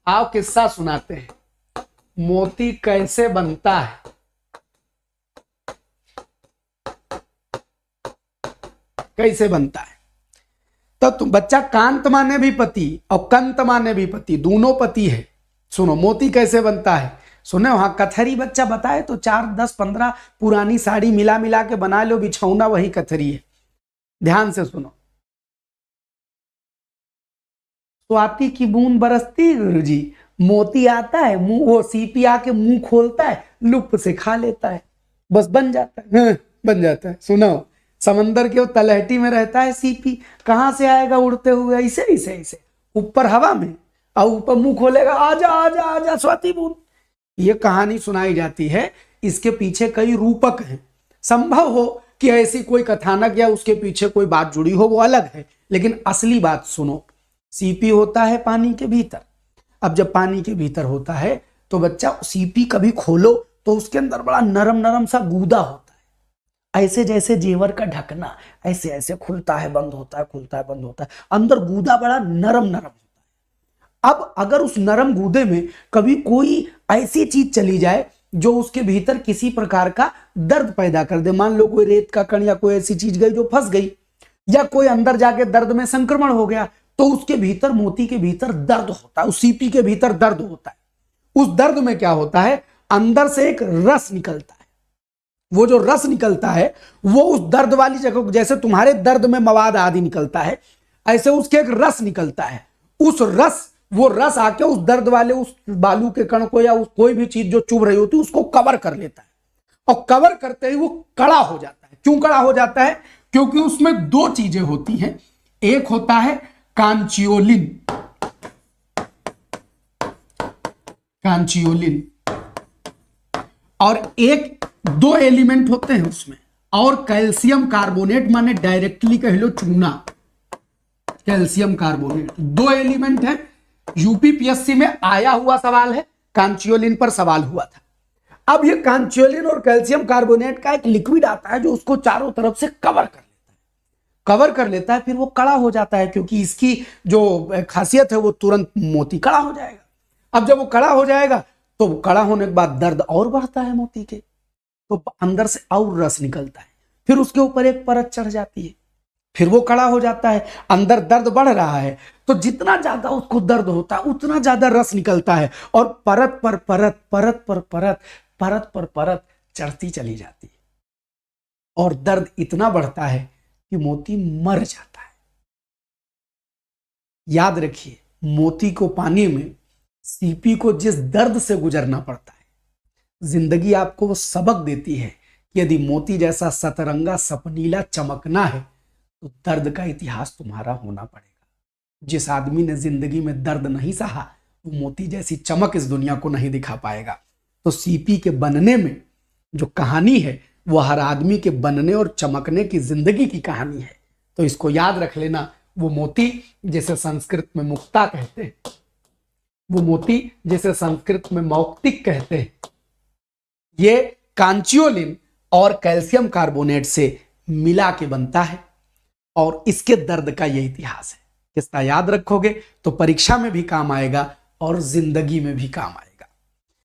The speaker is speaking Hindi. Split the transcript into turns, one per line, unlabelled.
आओ किस्सा सुनाते हैं, मोती कैसे बनता है। कैसे बनता है? तो तुम बच्चा कांत माने भी पति और कंत माने भी पति, दोनों पति है। सुनो मोती कैसे बनता है। सुने वहां कथरी बच्चा बताए तो 4, 10, 15 पुरानी साड़ी मिला मिला के बना लो, बिछौना वही कथरी है। ध्यान से सुनो। स्वाति की बूंद बरसती गुरुजी, मोती आता है मुंह, वो सीपी आके मुंह खोलता है, लुप से खा लेता है, बस बन जाता है। बन जाता है। सुनो समंदर के वो तलहटी में रहता है सीपी, कहां से आएगा उड़ते हुए, ऐसे ऐसे ऐसे ऊपर हवा में, और ऊपर मुंह खोलेगा, आजा आजा आजा स्वाति बूंद। ये कहानी सुनाई जाती है, इसके पीछे कई रूपक हैं। संभव हो कि ऐसी कोई कथानक या उसके पीछे कोई बात जुड़ी हो, वो अलग है, लेकिन असली बात सुनो। सीपी होता है पानी के भीतर। अब जब पानी के भीतर होता है तो बच्चा सीपी कभी खोलो तो उसके अंदर बड़ा नरम नरम सा गूदा होता है, ऐसे जैसे जेवर का ढकना, ऐसे ऐसे खुलता है बंद होता है, खुलता है बंद होता है, अंदर गूदा बड़ा नरम नरम होता है। अब अगर उस नरम गूदे में कभी कोई ऐसी चीज चली जाए जो उसके भीतर किसी प्रकार का दर्द पैदा कर दे, मान लो कोई रेत का कण या कोई ऐसी चीज गई जो फंस गई, या कोई अंदर जाके दर्द में संक्रमण हो गया, तो उसके भीतर, मोती के भीतर दर्द होता है, उस सीपी के भीतर दर्द होता है। उस दर्द में क्या होता है, अंदर से एक रस निकलता है। वो जो रस निकलता है वो उस दर्द वाली जगह, जैसे तुम्हारे दर्द में मवाद आदि निकलता है, ऐसे उसके एक रस निकलता है। उस रस, वो रस आके उस दर्द वाले उस बालू के कण को या उस कोई भी चीज जो चुभ रही होती है उसको कवर कर लेता है, और कवर करते ही वो कड़ा हो जाता है। क्यों कड़ा हो जाता है? क्योंकि उसमें 2 चीजें होती हैं। एक होता है कांचियोलिन, कांचियोलिन, और एक 2 एलिमेंट होते हैं उसमें, और कैल्शियम कार्बोनेट, माने डायरेक्टली कह लो चूना, कैल्शियम कार्बोनेट, 2 एलिमेंट है। यूपीपीएससी में आया हुआ सवाल है, कांचियोलिन पर सवाल हुआ था। अब ये कांचियोलिन और कैल्शियम कार्बोनेट का एक लिक्विड आता है जो उसको चारों तरफ से कवर कर लेता है, फिर वो कड़ा हो जाता है, क्योंकि इसकी जो खासियत है वो तुरंत मोती कड़ा हो जाएगा। अब जब वो कड़ा हो जाएगा तो कड़ा होने के बाद दर्द और बढ़ता है मोती के, तो अंदर से और रस निकलता है, फिर उसके ऊपर एक परत चढ़ जाती है, फिर वो कड़ा हो जाता है, अंदर दर्द बढ़ रहा है, तो जितना ज्यादा उसको दर्द होता है उतना ज्यादा रस निकलता है, और परत पर परत, परत पर परत, परत पर परत चढ़ती चली जाती है, और दर्द इतना बढ़ता है कि मोती मर जाता है। याद रखिए, मोती को पाने में सीपी को जिस दर्द से गुजरना पड़ता है, जिंदगी आपको वो सबक देती है कि यदि मोती जैसा सतरंगा सपनीला चमकना है तो दर्द का इतिहास तुम्हारा होना पड़ेगा। जिस आदमी ने जिंदगी में दर्द नहीं सहा वो मोती जैसी चमक इस दुनिया को नहीं दिखा पाएगा। तो सीपी के बनने में जो कहानी है वो हर आदमी के बनने और चमकने की जिंदगी की कहानी है। तो इसको याद रख लेना। वो मोती जिसे संस्कृत में मुक्ता कहते हैं, वो मोती जिसे संस्कृत में मौक्तिक कहते हैं, ये कांचियोलिन और कैल्शियम कार्बोनेट से मिला के बनता है, और इसके दर्द का ये इतिहास है। किसका याद रखोगे तो परीक्षा में भी काम आएगा और जिंदगी में भी काम आएगा।